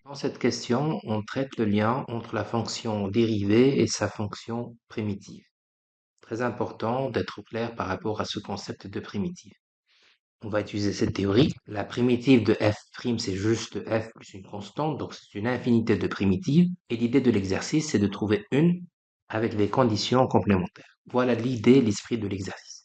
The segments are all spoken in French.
Dans cette question, on traite le lien entre la fonction dérivée et sa fonction primitive. Très important d'être clair par rapport à ce concept de primitive. On va utiliser cette théorie. La primitive de f', c'est juste f plus une constante, donc c'est une infinité de primitives. Et l'idée de l'exercice, c'est de trouver une avec des conditions complémentaires. Voilà l'idée, l'esprit de l'exercice.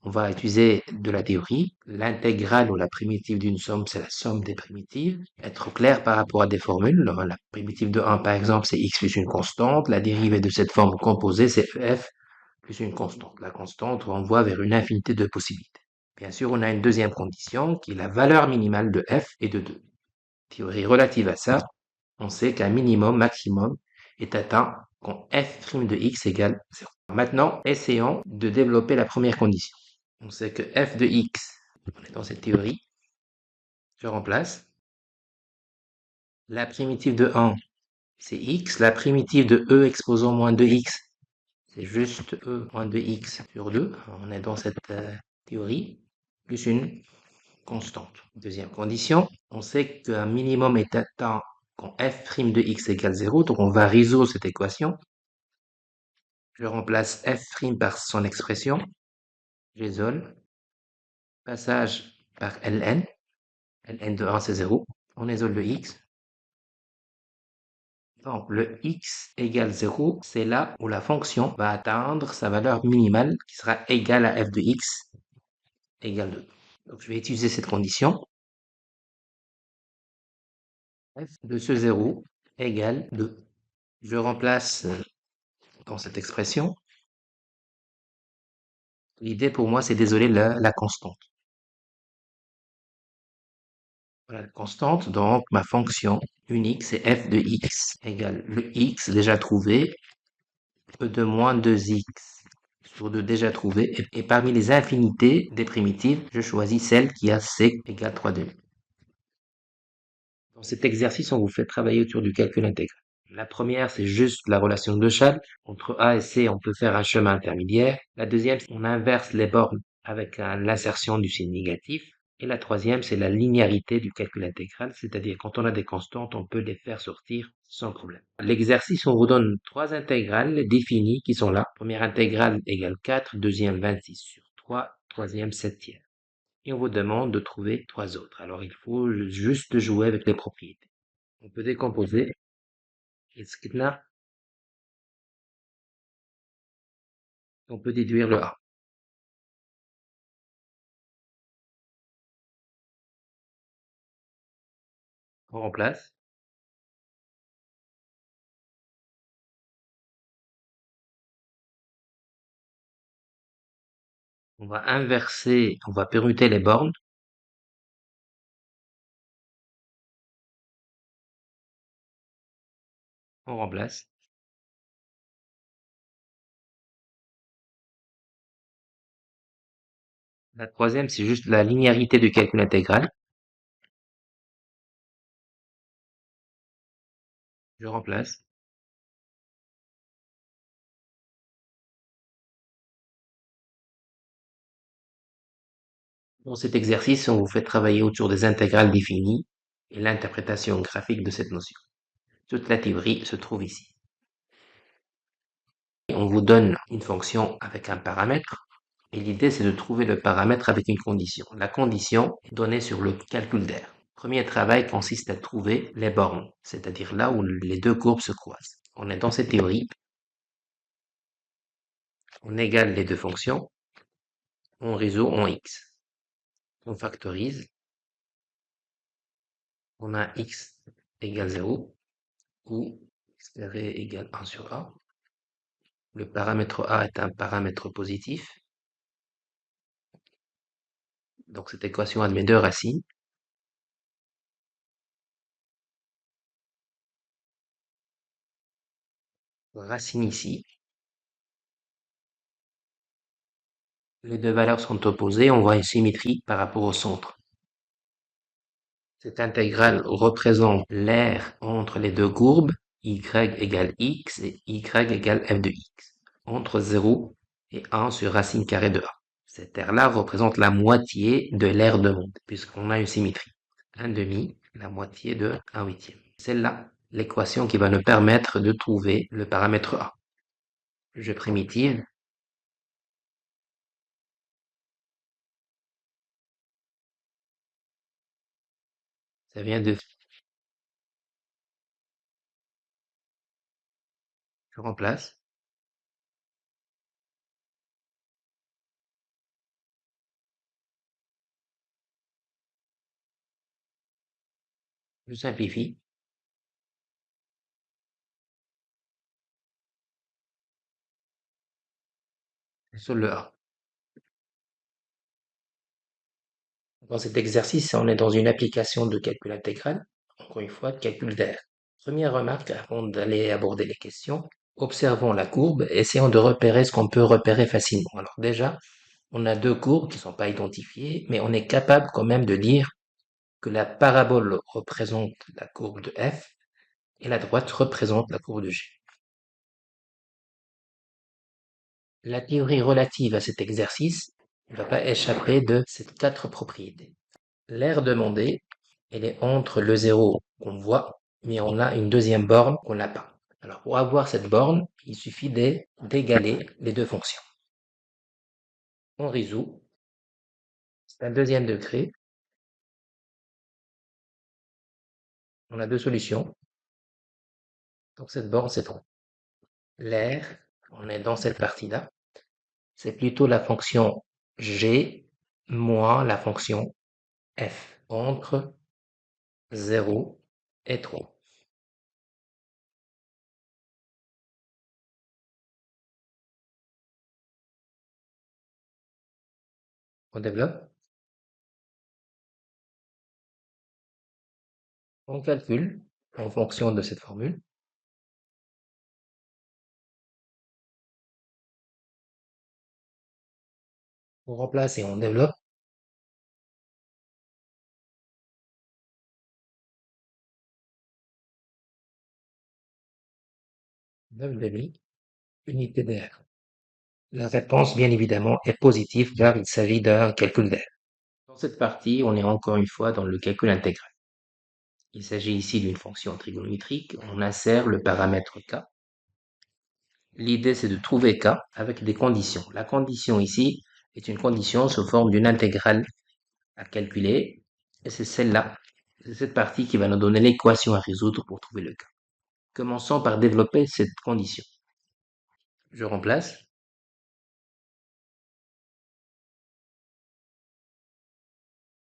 On va utiliser de la théorie. L'intégrale ou la primitive d'une somme, c'est la somme des primitives. Être clair par rapport à des formules. La primitive de 1, par exemple, c'est x plus une constante. La dérivée de cette forme composée, c'est f plus une constante. La constante renvoie vers une infinité de possibilités. Bien sûr, on a une deuxième condition qui est la valeur minimale de f est de 2. Théorie relative à ça, on sait qu'un minimum, maximum est atteint quand f' de x égale 0. Maintenant, essayons de développer la première condition. On sait que f de x, on est dans cette théorie, je remplace. La primitive de 1, c'est x. La primitive de e exposant moins 2x, c'est juste e moins 2x sur 2. On est dans cette théorie, plus une constante. Deuxième condition, on sait qu'un minimum est atteint quand f' de x égale 0. Donc on va résoudre cette équation. Je remplace f' par son expression. J'isole. Passage par ln. ln de 1, c'est 0. On isole le x. Donc, le x égale 0, c'est là où la fonction va atteindre sa valeur minimale qui sera égale à f de x égale 2. Donc, je vais utiliser cette condition. F de ce 0 égale 2. Je remplace dans cette expression. L'idée pour moi, c'est d'isoler la constante. Voilà, la constante, donc ma fonction unique, c'est f de x égale le x déjà trouvé, e de moins 2x sur 2 déjà trouvé, et parmi les infinités des primitives, je choisis celle qui a c égale 3/2. Dans cet exercice, on vous fait travailler autour du calcul intégral. La première, c'est juste la relation de Chasles. Entre A et C, on peut faire un chemin intermédiaire. La deuxième, on inverse les bornes avec l'insertion du signe négatif. Et la troisième, c'est la linéarité du calcul intégral, c'est-à-dire quand on a des constantes, on peut les faire sortir sans problème. L'exercice, on vous donne 3 intégrales définies qui sont là. Première intégrale égale 4, deuxième 26 sur 3, troisième 7/3. Et on vous demande de trouver 3 autres. Alors il faut juste jouer avec les propriétés. On peut décomposer. On peut déduire le A. On remplace. On va inverser, on va permuter les bornes. On remplace. La troisième, c'est juste la linéarité du calcul intégral. Je remplace. Dans cet exercice, on vous fait travailler autour des intégrales définies et l'interprétation graphique de cette notion. Toute la théorie se trouve ici. On vous donne une fonction avec un paramètre, et l'idée c'est de trouver le paramètre avec une condition. La condition est donnée sur le calcul d'air. Premier travail consiste à trouver les bornes, c'est-à-dire là où les deux courbes se croisent. On est dans cette théorie. On égale les deux fonctions. On résout en x. On factorise. On a x égale 0 ou x carré égale 1 sur a. Le paramètre a est un paramètre positif. Donc cette équation admet deux racines. Racine ici. Les deux valeurs sont opposées, on voit une symétrie par rapport au centre. Cette intégrale représente l'aire entre les deux courbes, y égale x et y égale f de x, entre 0 et 1 sur racine carrée de a. Cette aire-là représente la moitié de l'aire de monde, puisqu'on a une symétrie. 1 demi la moitié de 1/8. C'est là l'équation qui va nous permettre de trouver le paramètre A. Je primitive, ça vient de... Je remplace, je simplifie, sur le A. Dans cet exercice, on est dans une application de calcul intégral, encore une fois, de calcul d'air. Première remarque avant d'aller aborder les questions, observons la courbe, essayons de repérer ce qu'on peut repérer facilement. Alors déjà, on a deux courbes qui ne sont pas identifiées, mais on est capable quand même de dire que la parabole représente la courbe de f et la droite représente la courbe de g. La théorie relative à cet exercice ne va pas échapper de ces quatre propriétés. L'aire demandée, elle est entre le zéro qu'on voit, mais on a une deuxième borne qu'on n'a pas. Alors pour avoir cette borne, il suffit d'égaler les deux fonctions. On résout, c'est un deuxième degré, on a deux solutions, donc cette borne c'est 3. L'aire, on est dans cette partie-là, c'est plutôt la fonction g moins la fonction f, entre 0 et 3. On développe, on calcule en fonction de cette formule. On remplace et on développe. Unité d'air. La réponse, bien évidemment, est positive car il s'agit d'un calcul d'air. Dans cette partie, on est encore une fois dans le calcul intégral. Il s'agit ici d'une fonction trigonométrique. On insère le paramètre k. L'idée, c'est de trouver k avec des conditions. La condition ici est une condition sous forme d'une intégrale à calculer. Et c'est celle-là, c'est cette partie qui va nous donner l'équation à résoudre pour trouver le k. Commençons par développer cette condition. Je remplace.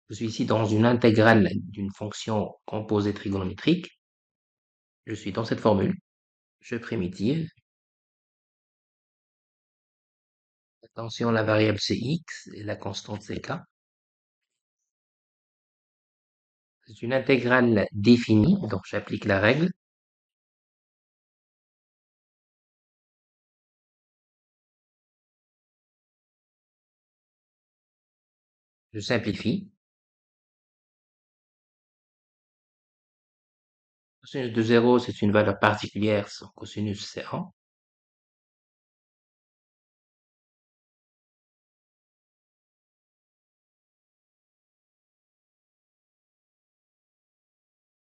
Je suis ici dans une intégrale d'une fonction composée trigonométrique. Je suis dans cette formule. Je primitive. Attention, la variable c'est x et la constante c'est k. C'est une intégrale définie, donc j'applique la règle. Je simplifie. Cosinus de 0, c'est une valeur particulière, son cosinus c'est 1.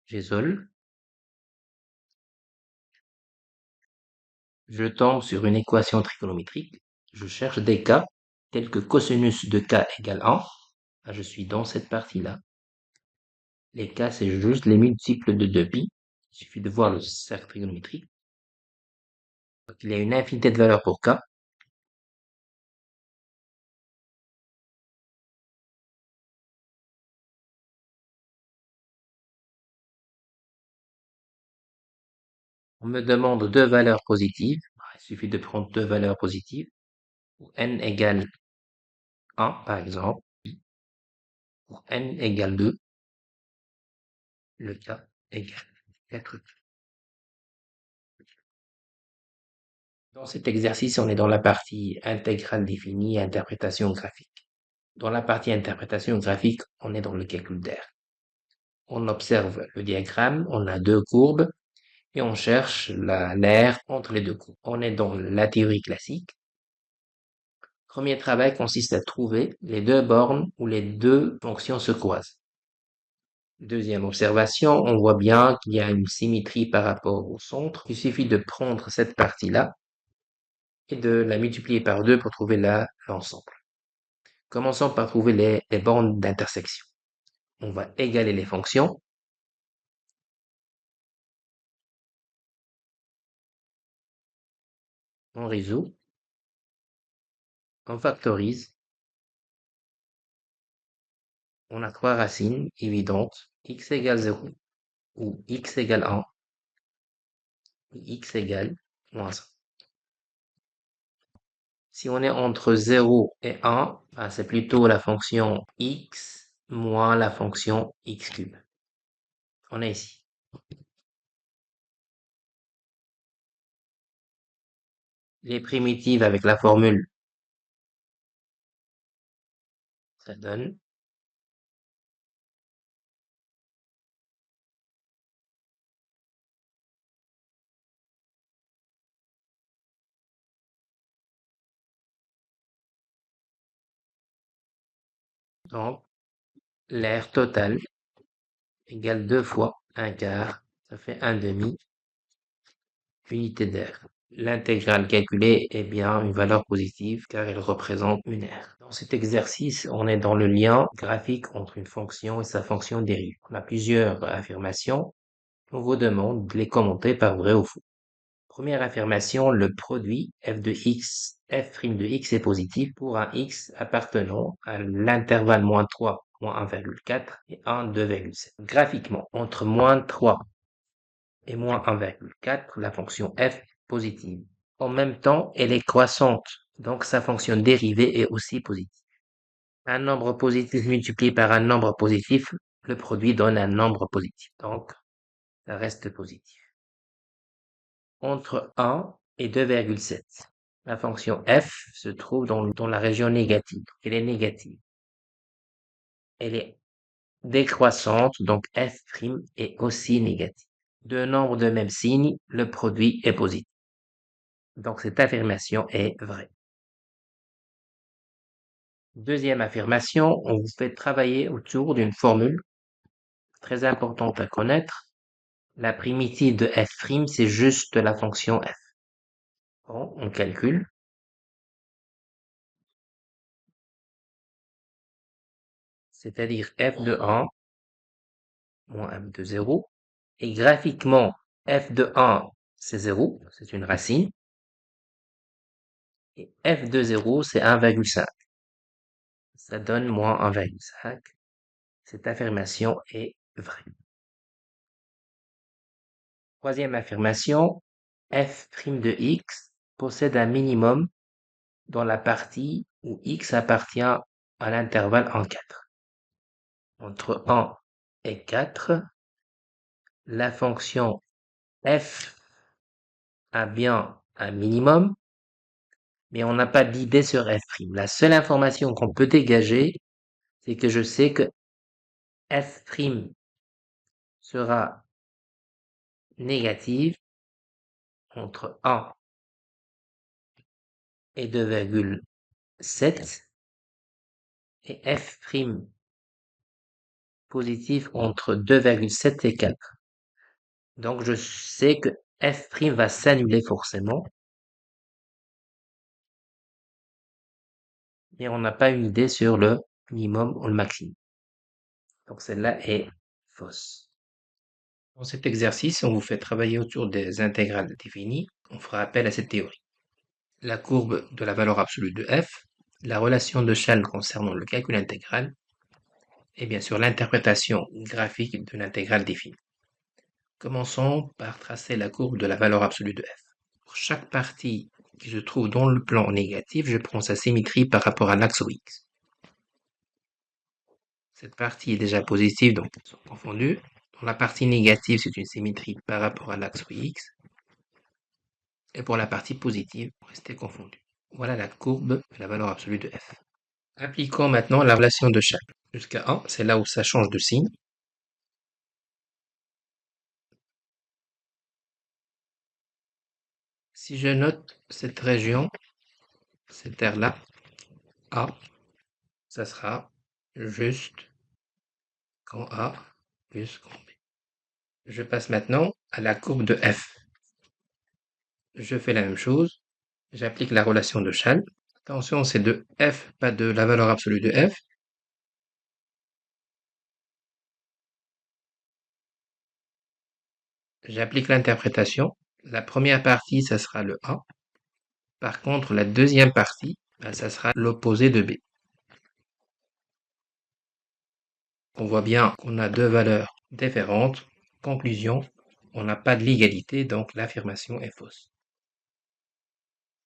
J'isole. Je tombe sur une équation trigonométrique. Je cherche des cas tels que cosinus de k égale 1. Ah, je suis dans cette partie-là. Les cas, c'est juste les multiples de 2pi. Il suffit de voir le cercle trigonométrique. Donc, il y a une infinité de valeurs pour k. On me demande deux valeurs positives. Il suffit de prendre deux valeurs positives. Pour n égale 1, par exemple. Pour n égale 2, le k égale 4. Dans cet exercice, on est dans la partie intégrale définie, interprétation graphique. Dans la partie interprétation graphique, on est dans le calcul d'air. On observe le diagramme, on a deux courbes et on cherche l'air entre les deux courbes. On est dans la théorie classique. Premier travail consiste à trouver les deux bornes où les deux fonctions se croisent. Deuxième observation, on voit bien qu'il y a une symétrie par rapport au centre. Il suffit de prendre cette partie-là et de la multiplier par 2 pour trouver l'ensemble. Commençons par trouver les bornes d'intersection. On va égaler les fonctions. On résout. On factorise. On a trois racines évidentes, x égale 0, ou x égale 1, ou x égale moins 1. Si on est entre 0 et 1, ben c'est plutôt la fonction x moins la fonction x cube. On est ici. Les primitives avec la formule, ça donne donc l'air total égale 2 fois 1 quart, ça fait 1 demi unité d'air. L'intégrale calculée est bien une valeur positive car elle représente une aire. Dans cet exercice, on est dans le lien graphique entre une fonction et sa fonction dérivée. On a plusieurs affirmations. On vous demande de les commenter par vrai ou faux. Première affirmation, le produit f de x, f' de x est positif pour un x appartenant à l'intervalle moins 3, moins 1,4 et 1, 2,7. Graphiquement, entre moins 3 et moins 1,4, la fonction f est positive. En même temps, elle est croissante, donc sa fonction dérivée est aussi positive. Un nombre positif multiplié par un nombre positif, le produit donne un nombre positif, donc ça reste positif. Entre 1 et 2,7, la fonction f se trouve dans la région négative. Elle est négative. Elle est décroissante, donc f' est aussi négative. Deux nombres de même signe, le produit est positif. Donc cette affirmation est vraie. Deuxième affirmation, on vous fait travailler autour d'une formule très importante à connaître. La primitive de f', c'est juste la fonction f. Bon, on calcule. C'est-à-dire f de 1 moins f de 0. Et graphiquement, f de 1, c'est 0, c'est une racine. Et f de 0, c'est 1,5. Ça donne moins 1,5. Cette affirmation est vraie. Troisième affirmation, f' de x possède un minimum dans la partie où x appartient à l'intervalle en 4. Entre 1 et 4, la fonction f a bien un minimum, mais on n'a pas d'idée sur f'. La seule information qu'on peut dégager, c'est que je sais que f' sera négative entre 1 et 2,7 et f' positif entre 2,7 et 4. Donc je sais que f' va s'annuler forcément, mais on n'a pas une idée sur le minimum ou le maximum. Donc celle-là est fausse. Dans cet exercice, on vous fait travailler autour des intégrales définies. On fera appel à cette théorie. La courbe de la valeur absolue de f, la relation de chaîne concernant le calcul intégral, et bien sûr l'interprétation graphique de l'intégrale définie. Commençons par tracer la courbe de la valeur absolue de f. Pour chaque partie qui se trouve dans le plan négatif, je prends sa symétrie par rapport à l'axe x. Cette partie est déjà positive, donc elles sont confondues. Dans la partie négative, c'est une symétrie par rapport à l'axe x. Et pour la partie positive, restez confondu. Voilà la courbe de la valeur absolue de f. Appliquons maintenant la relation de chaque. Jusqu'à 1, c'est là où ça change de signe. Si je note cette région, cette aire-là, A, ça sera juste quand A plus grand B. Je passe maintenant à la courbe de f. Je fais la même chose. J'applique la relation de Chasles. Attention, c'est de f, pas de la valeur absolue de f. J'applique l'interprétation. La première partie, ça sera le 1. Par contre, la deuxième partie, ben, ça sera l'opposé de B. On voit bien qu'on a deux valeurs différentes. Conclusion, on n'a pas de l'égalité, donc l'affirmation est fausse.